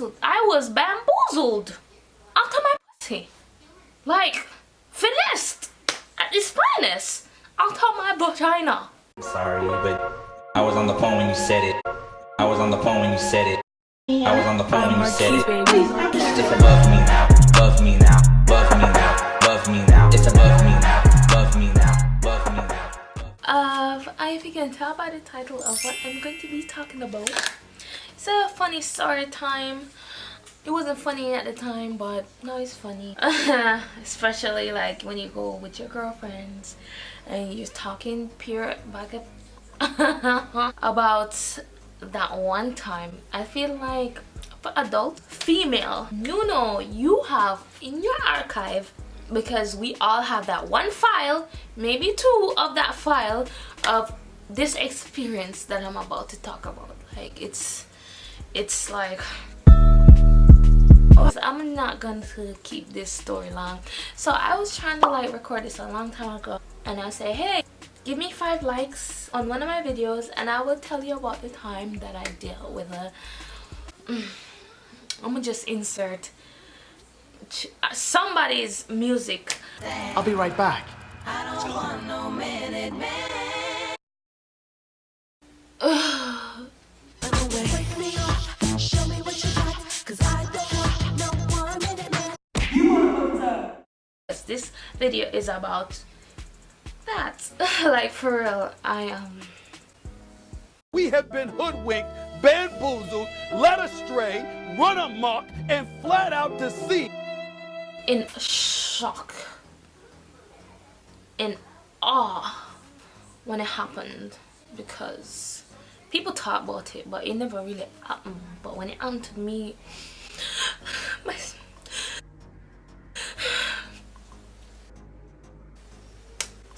I was bamboozled out of my pussy. Like, finessed at its finest out of my vagina. I'm sorry, but I was on the phone when you said it. I was on the phone when you said it. I was on the phone when you said it. It's above me now, above me now, above me now, above me now. It's above me now, above me now, above me now. If you can tell by the title of what I'm going to be talking about, it's a funny story time. It wasn't funny at the time, but now it's funny. Especially like when you go with your girlfriends and you're talking pure back up about that one time. I feel like for adult female, you know, you have in your archive, because we all have that one file, maybe two of that file of this experience that I'm about to talk about. Like it's like, I'm not going to keep this story long. So I was trying to like record this a long time ago, and I say, hey, give me 5 likes on one of my videos and I will tell you about the time that I dealt with a I'm gonna just insert somebody's music. I'll be right back. I don't want no minute man. Wake me up, show me what you got, 'cause I don't want no 1 minute man. This video is about that. Like for real, We have been hoodwinked, bamboozled, led astray, run amok, and flat out deceived. in shock, in awe when it happened, because people talk about it but it never really happened. But when it happened to me, my it's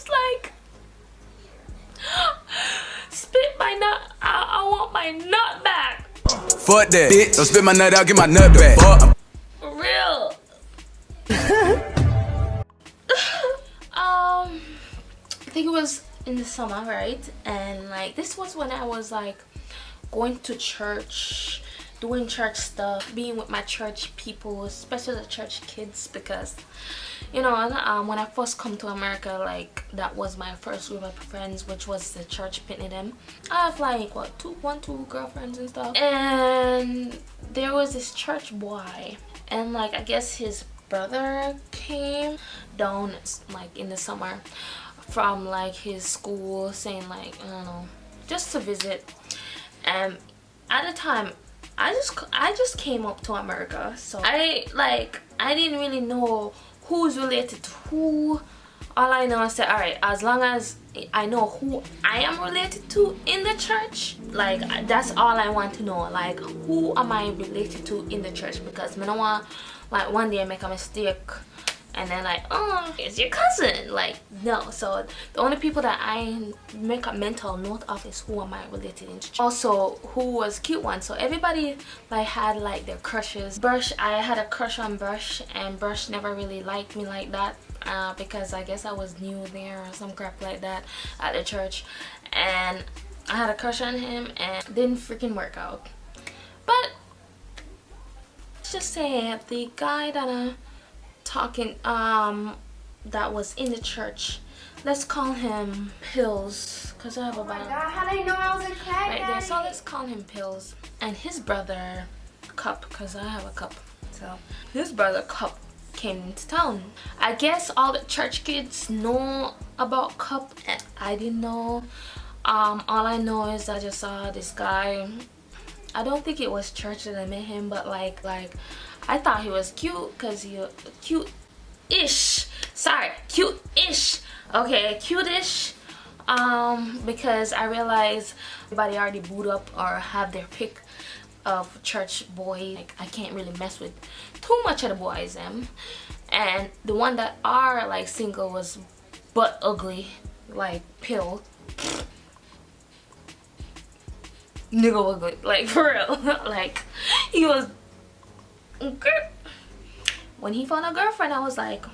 like spit my nut. I want my nut back. Fuck that, bitch. Don't spit my nut out, get my nut back. Fuck. For real. I think it was in the summer, right? And like this was when I was like going to church, doing church stuff, being with my church people, especially the church kids, because you know, when I first come to America, like that was my first group of friends, which was the church picnic them. I have like what, two girlfriends and stuff, and there was this church boy, and like I guess his brother came down like in the summer from like his school, saying like, I don't know, just to visit. And at the time I just came up to America, so I didn't really know who's related to who. All I know is that, alright, as long as I know who I am related to in the church, like that's all I want to know. Like, who am I related to in the church? Because I don't want like one day I make a mistake and then like, oh, it's your cousin. Like, no. So the only people that I make a mental note of is who am I related in church. Also, who was cute one. So everybody like had like their crushes. Brush, I had a crush on Brush, and Brush never really liked me like that, because I guess I was new there or some crap like that at the church, and I had a crush on him and it didn't freaking work out. But let's just say the guy that I'm talking that was in the church, let's call him Pills, because I have a bottle. God, how they know I was a crack Right there, so addict? let's call him Pills. And his brother Cup, because I have a cup, so his brother Cup came into town. I guess all the church kids know about Cup and I didn't know. All I know is I just saw this guy. I don't think it was church that I met him, but like I thought he was cute, because he cute-ish. Sorry, cute-ish. Okay, cute-ish. Because I realized everybody already boot up or have their pick of church boy. Like, I can't really mess with too much of the boys and the one that are like single was butt ugly, like Pill. Nigga ugly, like for real. Like, he was, when he found a girlfriend I was like,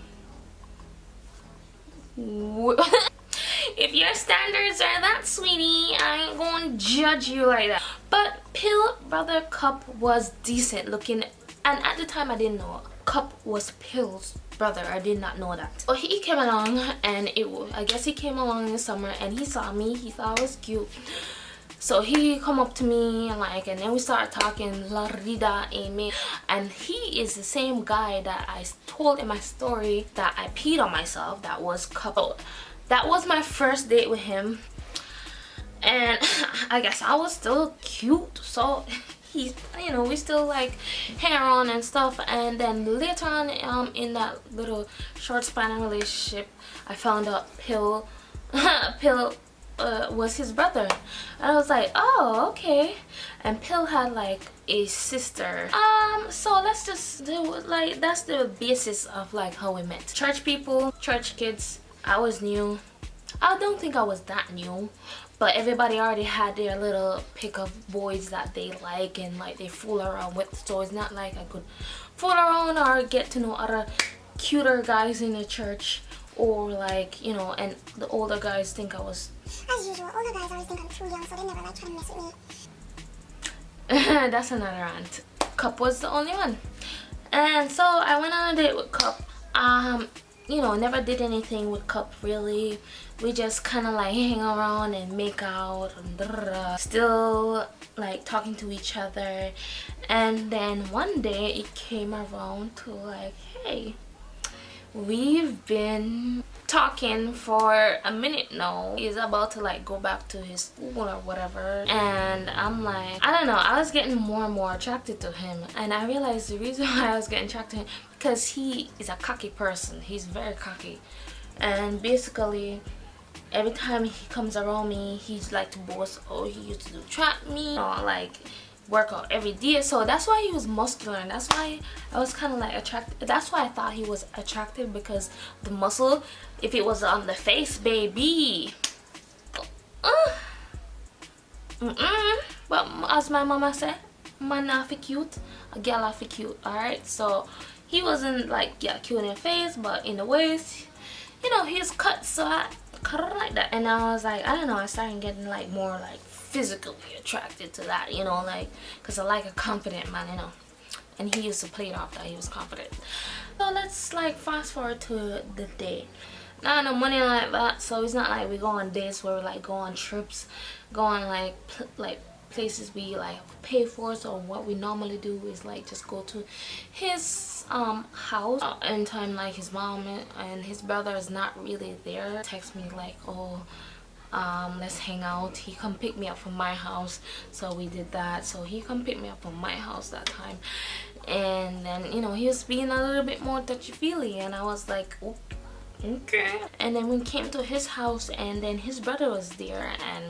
If your standards are that, sweetie, I ain't gonna judge you like that. But Pill brother Cup was decent looking, and at the time I didn't know Cup was Pill's brother. I did not know that. So he came along, and I guess he came along in the summer, and he saw me. He thought I was cute. So he come up to me and then we started talking, la rida, amen. And he is the same guy that I told in my story that I peed on myself. That was couple. That was my first date with him, and I guess I was still cute. So he, we still like hang around and stuff. And then later on, in that little short span of relationship, I found out Pill was his brother. And I was like, oh, okay. And Pill had like a sister. So let's just do like, that's the basis of like how we met. Church people, church kids. I was new. I don't think I was that new, but everybody already had their little pick of boys that they like and like they fool around with. So it's not like I could fool around or get to know other cuter guys in the church, or like, and the older guys think I was, as usual, older guys always think I'm too young, so they never like trying to mess with me. that's another rant. Cup was the only one. And so I went on a date with Cup. Never did anything with Cup really. We just kind of like hang around and make out and still like talking to each other. And then one day it came around to like, hey, we've been talking for a minute now. He's about to like go back to his school or whatever, and I'm like, I don't know, I was getting more and more attracted to him. And I realized the reason why I was getting attracted to him, because he is a cocky person. He's very cocky, and basically every time he comes around me, he's like to boast, oh, he used to trap me, or like work out every day. So that's why he was muscular, and that's why I was kind of like attracted. That's why I thought he was attractive, because the muscle, if it was on the face, baby, but as my mama said, man not fi cute, a girl not fi cute. Alright, so he wasn't like, yeah, cute in the face, but in the waist, he's cut. So I cut it like that, and I was like, I don't know, I started getting like more like physically attracted to that, like, because I like a confident man, and he used to play it off that he was confident. So let's like fast forward to the day. Not no money like that, so it's not like we go on dates where we like go on trips, go on like places we like pay for. So what we normally do is like just go to his house. Anytime like his mom and his brother is not really there, text me like, oh, let's hang out. He come pick me up from my house, so we did that. So he come pick me up from my house that time, and then he was being a little bit more touchy-feely, and I was like, okay. And then we came to his house, and then his brother was there, and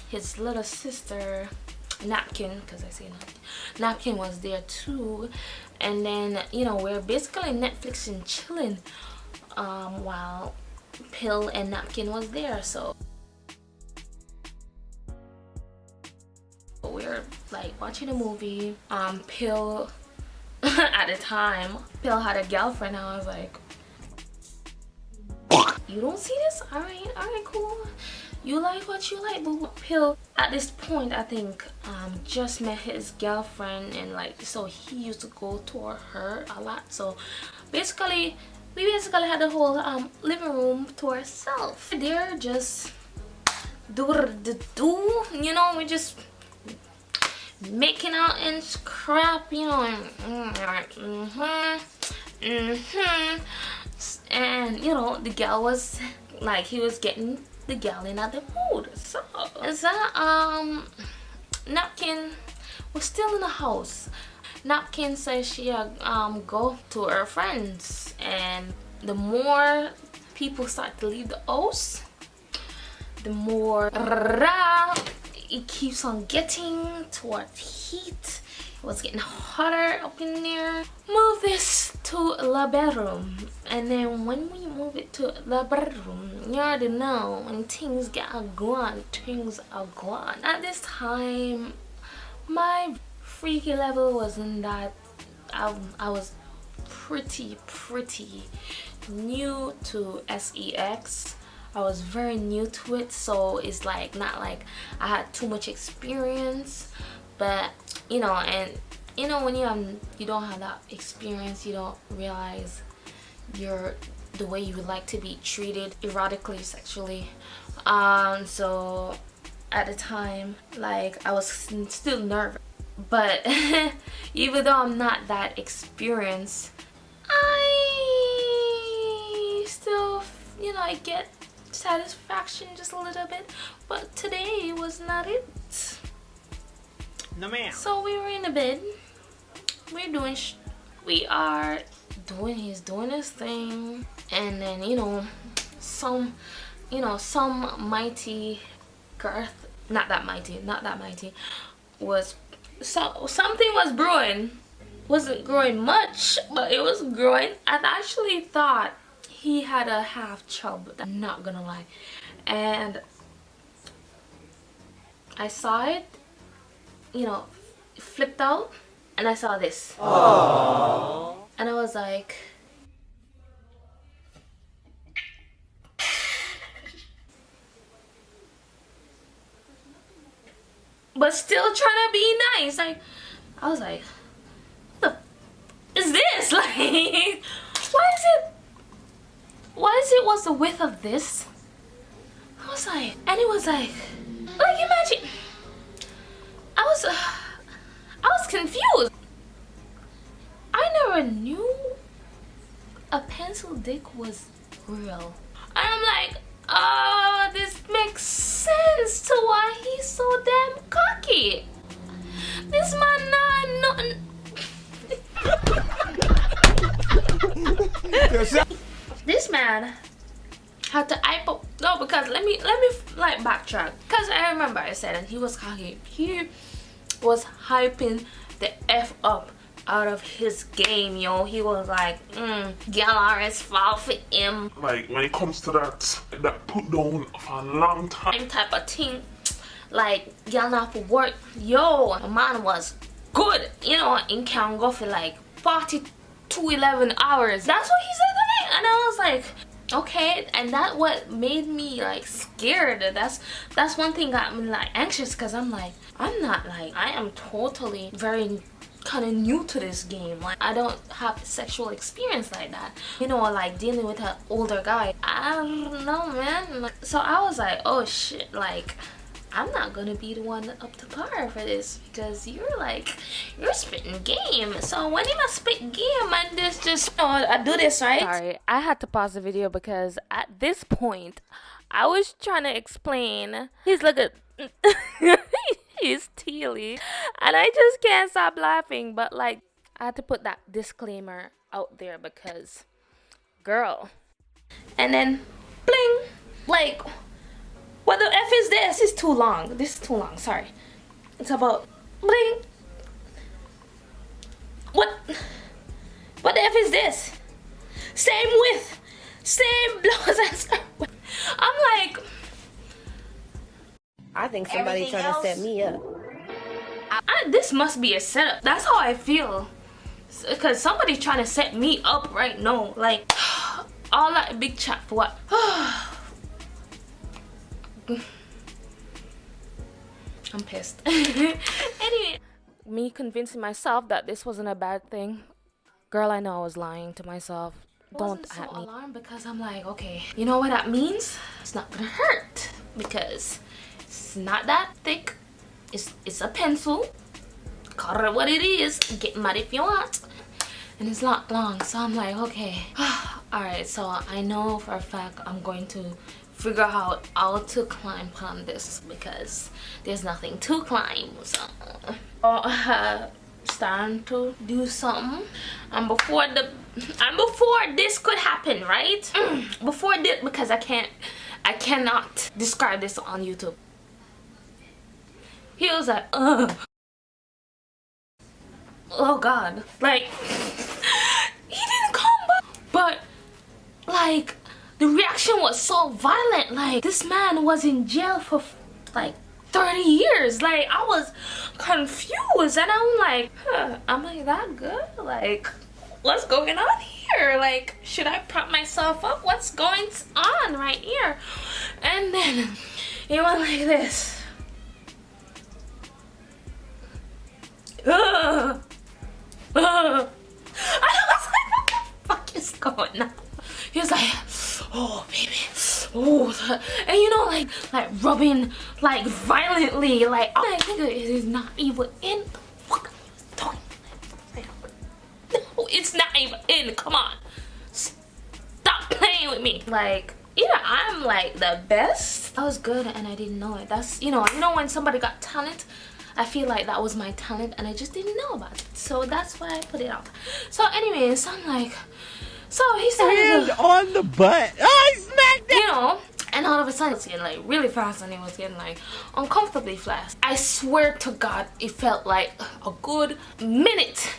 his little sister Napkin, because I say Napkin was there too. And then we're basically Netflix and chilling while Pill and Napkin was there. So we're like watching a movie. Pill at the time, Pill had a girlfriend. I was like, you don't see this? Alright, cool. You like what you like, but Pill at this point, I think, just met his girlfriend, and like, so he used to go to her a lot. So basically, we basically had the whole living room to ourselves. They're just we just making out and crap, and the girl was like, he was getting the gal in at the mood. So Napkin was still in the house. Napkin says she go to her friends, and the more people start to leave the house, the more it keeps on getting towards heat. It was getting hotter up in there. Move this to the bedroom, and then when we move it to the bedroom, you already know when things get going, things are gone. At this time, my freaky level wasn't that. I was pretty new to sex. I was very new to it, so it's like not like I had too much experience. But you know, and you know, when you don't have that experience, you don't realize the way you would like to be treated erotically, sexually. So at the time, like, I was still nervous, but even though I'm not that experienced, I still, you know, I get satisfaction just a little bit. But today was not it. No ma'am. So we were in the bed, he's doing his thing, and then some mighty girth, not that mighty, was something was brewing. Wasn't growing much, but it was growing. I actually thought he had a half chub, I'm not gonna lie, and I saw it, flipped out, and I saw this. Aww. And I was like, but still trying to be nice. Like, I was like, what the is this? Like, what's the width of this? I was like, and it was like imagine, I was confused. I never knew a pencil dick was real. And I'm like, oh, this makes sense to why he's so damn cocky. This man this man had to because let me like backtrack, because I remember I said, and he was cocky. He was hyping the F up out of his game, yo. He was like, Galaris fall for him. Like, when it comes to that put down for a long time type of thing. Like, y'all not for work. Yo, the man was good, and can go for like 11 hours. That's what he said to me. And I was like, okay. And that what made me like scared. That's one thing got me like anxious, because I'm like, I am totally very kind of new to this game. Like, I don't have sexual experience like that, like dealing with an older guy. I don't know, man. Like, so I was like, oh shit, like, I'm not gonna be the one up to par for this, because you're spitting game. So when you must spit game and this just I do this, right? Sorry, I had to pause the video because at this point I was trying to explain. He's looking he's teally, and I just can't stop laughing. But like, I had to put that disclaimer out there because, girl. And then bling, like, what the F is this? This is too long. Sorry. It's about bling. What the F is this? Same width, same blouse and skirt. I'm like, I think somebody trying to set me up. This must be a setup. That's how I feel. Because somebody's trying to set me up right now. Like, all that big chat for what? I'm pissed. Anyway, me convincing myself that this wasn't a bad thing. Girl, I know I was lying to myself. Don't at me. I wasn't so alarmed because I'm like, okay, you know what that means? It's not gonna hurt because it's not that thick. It's a pencil. Call it what it is. Get mad if you want. And it's not long, so I'm like, okay. Alright, so I know for a fact I'm going to figure out how to climb on this because there's nothing to climb. So starting to do something, and before this could happen, right? Before this, because I cannot describe this on YouTube. He was like, ugh. Oh God, like, he didn't come back, but like, the reaction was so violent. Like, this man was in jail for like 30 years. Like, I was confused, and I'm like, huh, am I that good? Like, what's going on here? Like, should I prop myself up? What's going on right here? And then he went like this. And I was like, what the fuck is going on? He was like, oh baby, oh, and you know, like rubbing like violently, like I'm like, nigga, it is not even in. The fuck are you talking? No, it's not even in. Come on, stop playing with me. Like, yeah, I'm like the best. I was good and I didn't know it. That's, you know when somebody got talent, I feel like that was my talent and I just didn't know about it. So that's why I put it out. So anyways, I'm like, so he started on the butt. Oh, he smacked it. You know, and all of a sudden it's getting like really fast and it was getting like uncomfortably fast. I swear to God, it felt like a good minute.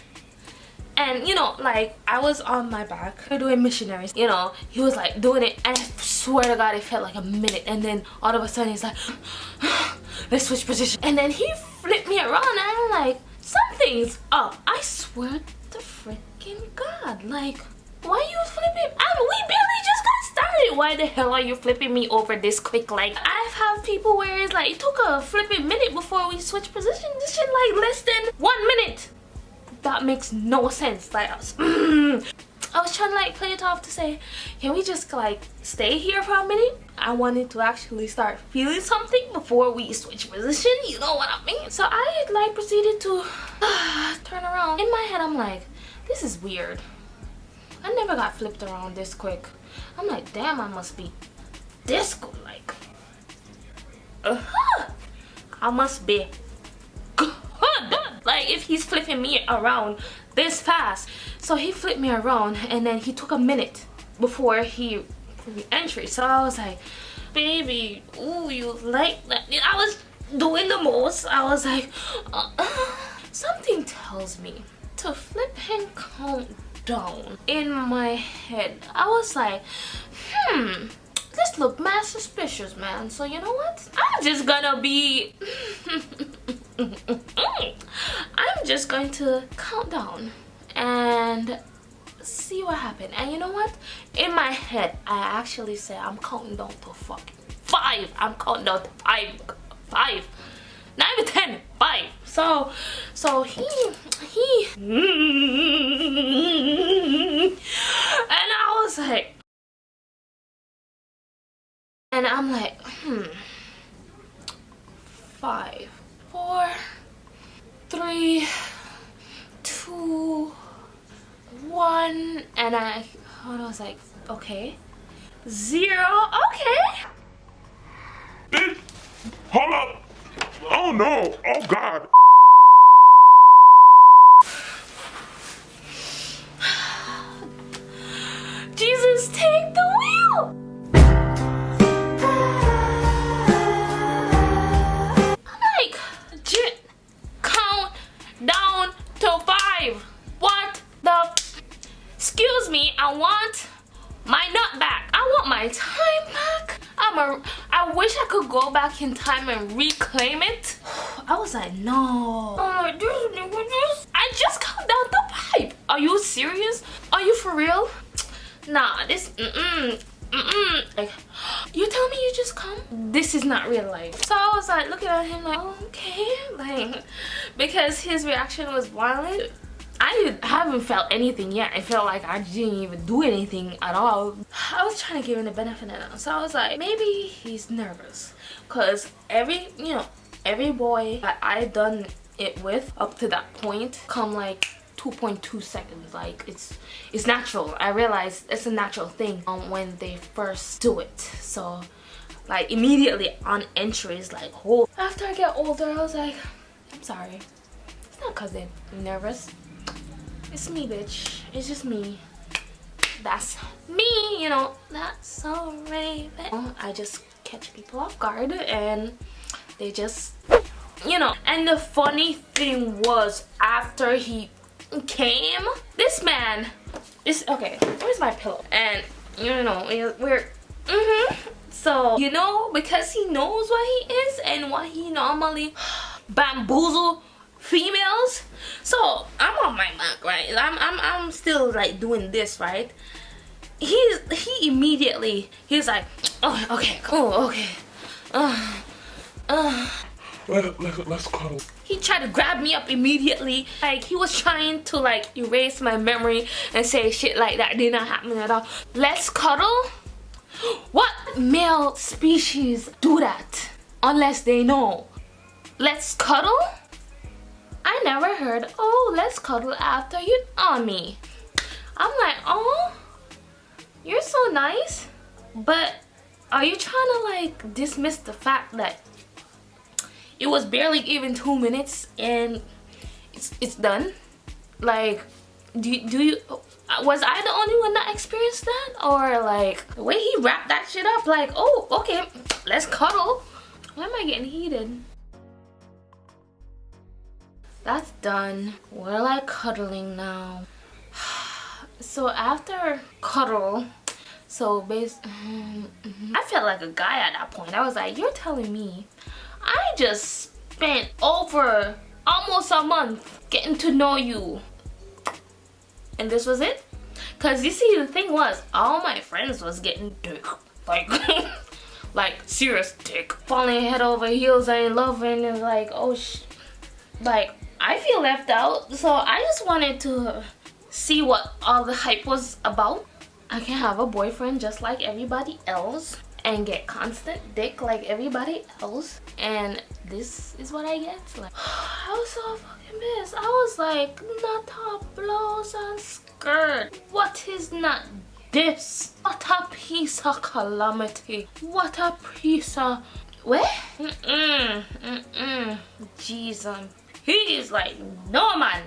And you know, like I was on my back, we're doing missionaries, you know, he was like doing it and I swear to God it felt like a minute, and then all of a sudden he's like, let's switch position, and then he flipped me around and I'm like, something's up. I swear to freaking God, like, why are you flipping? We barely just got started. Why the hell are you flipping me over this quick? Like, I've had people where it's like, it took a flipping minute before we switched position. This shit like less than 1 minute. That makes no sense. Like, I was trying to like play it off to say, can we just like stay here for a minute? I wanted to actually start feeling something before we switch position, you know what I mean? So I like proceeded to turn around. In my head I'm like, this is weird. I never got flipped around this quick. I'm like, damn, I must be this good. Like, I must be good. Like, if he's flipping me around this fast. So he flipped me around and then he took a minute before he re-entry. So I was like, baby, ooh, you like that? I was doing the most. I was like, something tells me to flip and count down. In my head I was like, this look mad suspicious, man. So you know what, I'm just gonna be I'm just going to count down and see what happened. And you know what, in my head I actually said, I'm counting down to fucking 5. I'm counting down to 5, not even 10, 5. So he and I was like, and I'm like, 5, 4, 3, 2, 1, and I was like, okay, 0, okay. Bitch, hold up. Oh no. Oh God. Jesus, take the wheel. I'm like, count down to 5. What the? Excuse me, I want my nut back. I want my time back. I wish I could go back in time and reclaim it. I was like, no. I just count down to 5. Are you serious? Are you for real? Nah, this like, you tell me you just come? This is not real life. So I was like looking at him like, okay, like, because his reaction was violent. I haven't felt anything yet. I felt like I didn't even do anything at all. I was trying to give him the benefit of that. So I was like, maybe he's nervous, because every boy that I done it with up to that point come like 2.2 seconds. Like, it's natural. I realized it's a natural thing when they first do it. So like immediately on entry is like, oh. After I get older, I was like, I'm sorry, it's not cause I'm nervous. It's me, bitch. It's just me. That's me, you know. That's so raven. I just catch people off guard and they just, you know. And the funny thing was, after he came, this man is, okay, where's my pillow? And you know, we're so, you know, because he knows what he is and what he normally bamboozle females, So I'm on my back, right? I'm still like doing this, right? He immediately he's like, oh, okay, cool, okay. Let's cuddle. He tried to grab me up immediately. Like he was trying to like erase my memory and say shit like that did not happen at all. Let's cuddle? What male species do that? Unless they know. Let's cuddle? I never heard, oh, let's cuddle after you on me. I'm like, oh, you're so nice. But are you trying to like dismiss the fact that it was barely even 2 minutes and it's done? Like, do you was I the only one that experienced that? Or like the way he wrapped that shit up, like, oh, okay, let's cuddle. Why am I getting heated? That's done. We're like cuddling now. So after cuddle, so I felt like a guy at that point. I was like, you're telling me I just spent over almost a month getting to know you and this was it? Cause you see, the thing was, all my friends was getting dick, like like serious dick, falling head over heels and loving, and like, oh like I feel left out. So I just wanted to see what all the hype was about. I can have a boyfriend just like everybody else and get constant dick like everybody else, and this is what I get. Like, I was so fucking pissed. I was like, not top blouse and skirt. What is not this? What a piece of calamity. What a piece of what? Jesus. He's like, no man.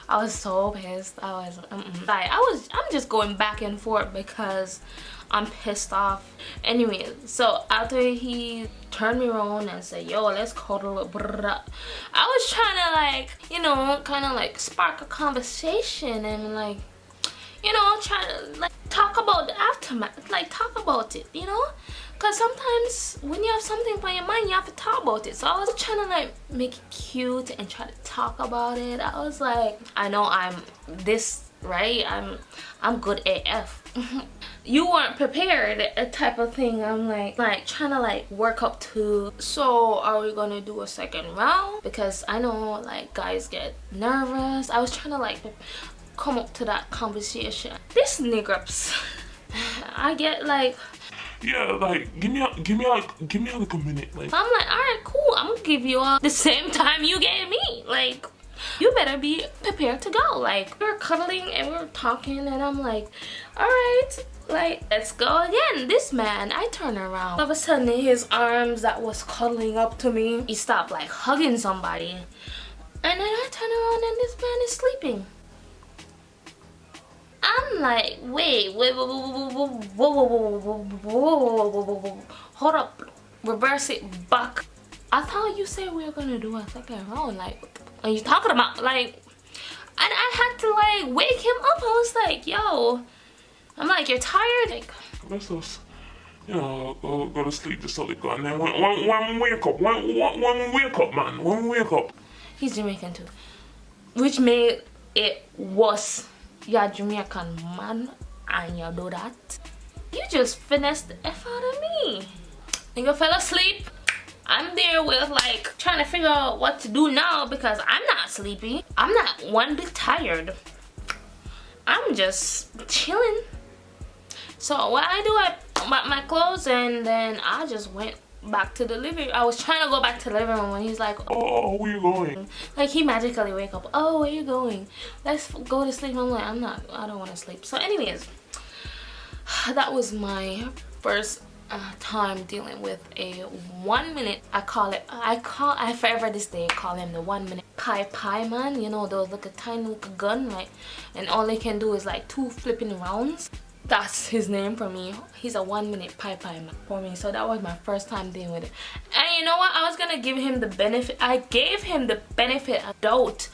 I was so pissed. I was like, I'm just going back and forth because I'm pissed off. Anyway, so after he turned me around and said, yo, let's cuddle, I was trying to like, you know, kind of like spark a conversation and like, you know, try to like talk about the aftermath, like talk about it, you know? Because sometimes when you have something on your mind, you have to talk about it. So I was trying to like make it cute and try to talk about it. I was like, I know I'm this, right? I'm good AF. You weren't prepared, a type of thing. I'm like trying to like work up to. So are we gonna do a second round? Because I know like guys get nervous. I was trying to like come up to that conversation. This niggas, I get like, yeah, like give me like a minute. Like I'm like, all right, cool. I'm gonna give you all the same time you gave me. Like, you better be prepared to go. Like, we were cuddling and we were talking, and I'm like, all right, like, let's go again. This man, I turn around. All of a sudden, his arms that was cuddling up to me, he stopped like hugging somebody, and then I turn around and this man is sleeping. I'm like, wait, hold up, reverse it back. I thought you said we were gonna do a second round. Like, what are you talking about? Like, and I had to like wake him up. I was like, yo, I'm like, you're tired? Like, let's just, you know, go to sleep just so they go. And then when we wake up, when we wake up, man, when we wake up. He's Jamaican too, which made it worse. You're Jamaican man and you do that. You just finessed the F out of me. Nigga fell asleep. I'm there with like trying to figure out what to do now because I'm not sleepy. I'm not one bit tired. I'm just chilling. So what I do, I bought my clothes and then I just went back to the living room. I was trying to go back to the living room when he's like, oh, where you going? Like he magically wake up, oh, where you going? Let's go to sleep. I'm like, I don't want to sleep. So anyways, that was my first time dealing with a 1 minute, I forever this day call him the 1 minute pie man. You know, those little tiny little gun, like, and all they can do is like 2 flipping rounds. That's his name for me. He's a 1 minute pie man for me. So that was my first time dealing with it. And you know what? I was gonna give him the benefit. I gave him the benefit of doubt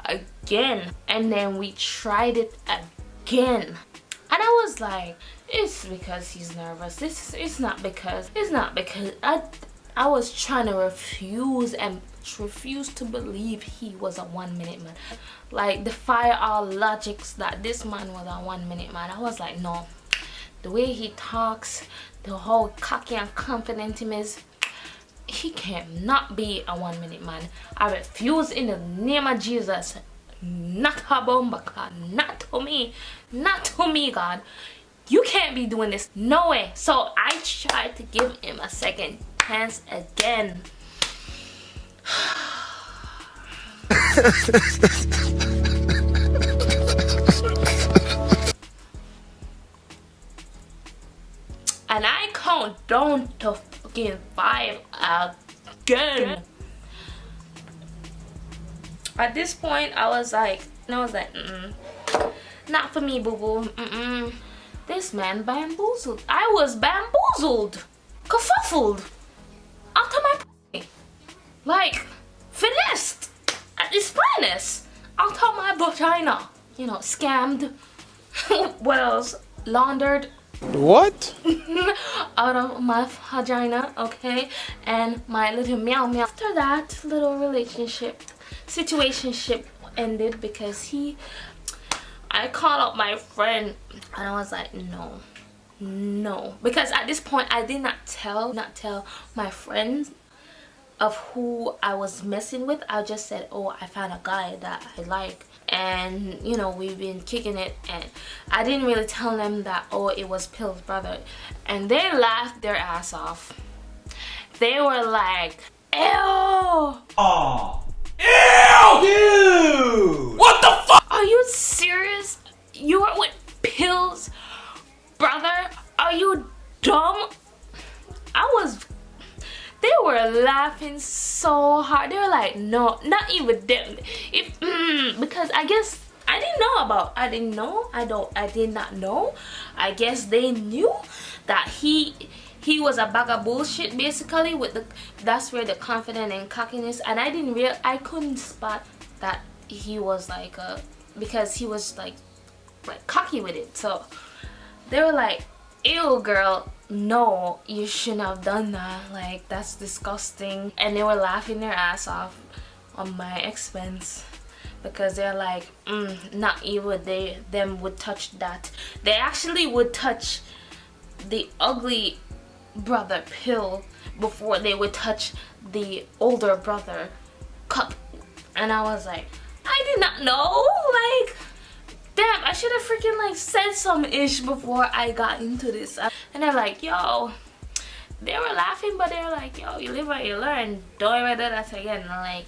again. And then we tried it again. And I was like, it's because he's nervous. It's not because I was trying to refuse and refused to believe he was a 1 minute man. Like, defy all logics that this man was a 1 minute man. I was like, no. The way he talks, the whole cocky and confident him is, he can't not be a 1 minute man. I refuse in the name of Jesus. Not a bomba, God. Not to me. Not to me, God. You can't be doing this. No way. So I tried to give him a second chance again. And I count down to fucking 5 again. At this point, I was like, not for me, boo boo. This man bamboozled. I was bamboozled, kerfuffled, after my p, like finessed at its finest, out of my vagina. You know, scammed. What else? Laundered. What? Out of my vagina, okay? And my little meow meow. After that, little situationship ended because I called up my friend and I was like, no. Because at this point, I did not tell my friends of who I was messing with. I just said, oh, I found a guy that I like, and you know, we've been kicking it. And I didn't really tell them that, oh, it was Pill's brother. And they laughed their ass off. They were like, ew. Oh. Ew! Dude! What the fuck? Are you serious? You are with Pill's brother? Are you dumb? They were laughing so hard. They were like, no, not even them. Because I guess I did not know. I guess they knew that he was a bag of bullshit, basically. That's where the confidence and cockiness, and I couldn't spot that he was like because he was like cocky with it. So they were like, ew, girl, no, you shouldn't have done that, like that's disgusting. And they were laughing their ass off on my expense, because they're like, not even them would touch that. They actually would touch the ugly brother Pill before they would touch the older brother Cup. And I was like, I did not know. Like, damn, I should have freaking like said some ish before I got into this. And they're like, yo, they were laughing, but they were like, yo, you live and you learn, don't ever do that again. And like,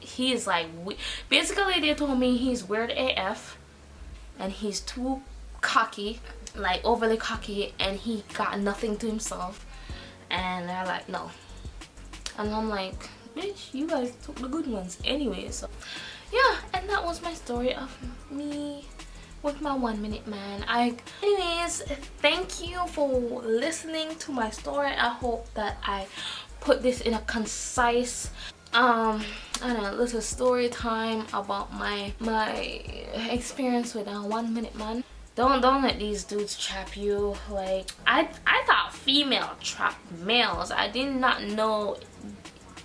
he's like, basically they told me he's weird AF and he's too cocky, like overly cocky, and he got nothing to himself. And they're like, no. And I'm like, bitch, you guys took the good ones anyway. So yeah, and that was my story of me with my 1 minute man. Anyways, thank you for listening to my story. I hope that I put this in a concise I don't know, little story time about my experience with a 1 minute man. Don't let these dudes trap you. Like, I thought female trap males. I did not know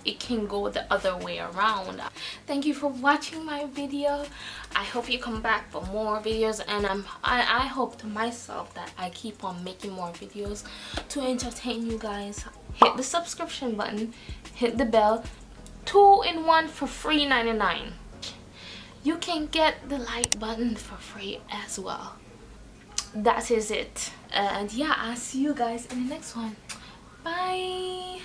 it can go the other way around. Thank you for watching my video. I hope you come back for more videos, and I hope to myself that I keep on making more videos to entertain you guys. Hit the subscription button, hit the bell. 2-in-1 for free $99. You can get the like button for free as well. That is it. And yeah, I'll see you guys in the next one. Bye.